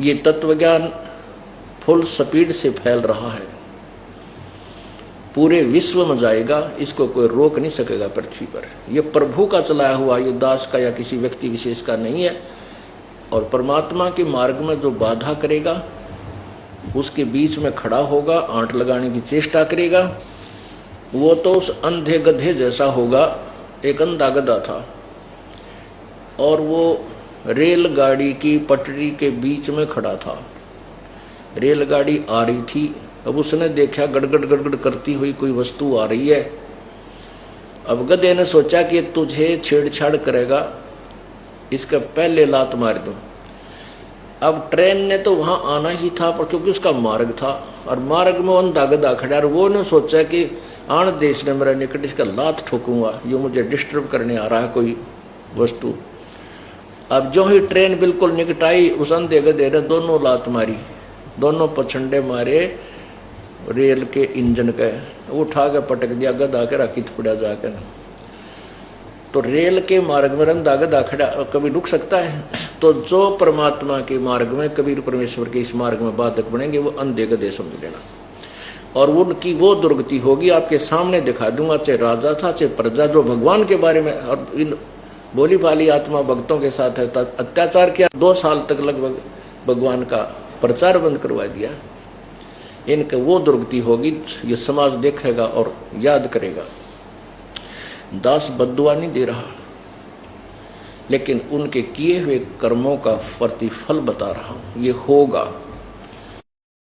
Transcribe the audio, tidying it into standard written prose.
ये तत्वज्ञान full speed से फैल रहा है, पूरे विश्व में जाएगा, इसको कोई रोक नहीं सकेगा पृथ्वी पर। यह प्रभु का चलाया हुआ, ये दास का या किसी व्यक्ति विशेष का नहीं है। और परमात्मा के मार्ग में जो बाधा करेगा, उसके बीच में खड़ा होगा, आंट लगाने की चेष्टा करेगा, वो तो उस अंधे गधे जैसा होगा। एक अंधा गधा था और वो रेलगाड़ी की पटरी के बीच में खड़ा था। रेलगाड़ी आ रही थी, अब उसने देखा गड़गड़ गड़गड़ करती हुई कोई वस्तु आ रही है। अब गधे ने सोचा कि तुझे छेड़छाड़ करेगा, इसका पहले लात मार दूं। अब ट्रेन ने तो वहां आना ही था, पर क्योंकि उसका मार्ग था और मार्ग में अंधा गधा खड़ा, और वो ने सोचा कि आन देश ने मेरा निकट, इसका लात ठोकूंगा, ये मुझे डिस्टर्ब करने आ रहा है कोई वस्तु। अब जो ही ट्रेन बिल्कुल निकट आई, उस अंधे गधे ने दोनों लात मारी, दोनों पछंडे मारे रेल के इंजन के, उठा के पटक दिया, गधा के राखित पड़ा जाकर। तो रेल के मार्ग में अंधा गधा खड़ा कभी रुक सकता है? तो जो परमात्मा के मार्ग में, कबीर परमेश्वर के इस मार्ग में बाधक बनेंगे, वो अंधे गधे समझ लेना। और उनकी वो दुर्गति होगी, आपके सामने दिखा दूंगा, चाहे राजा था चाहे प्रजा, जो भगवान के बारे में और इन बोली भाली आत्मा भक्तों के साथ है अत्याचार किया, 2 साल तक लगभग भगवान का प्रचार बंद करवा दिया। इनके वो दुर्गति होगी, ये समाज देखेगा और याद करेगा। दास बद्दुआ नहीं दे रहा, लेकिन उनके किए हुए कर्मों का प्रतिफल बता रहा हूं, ये होगा।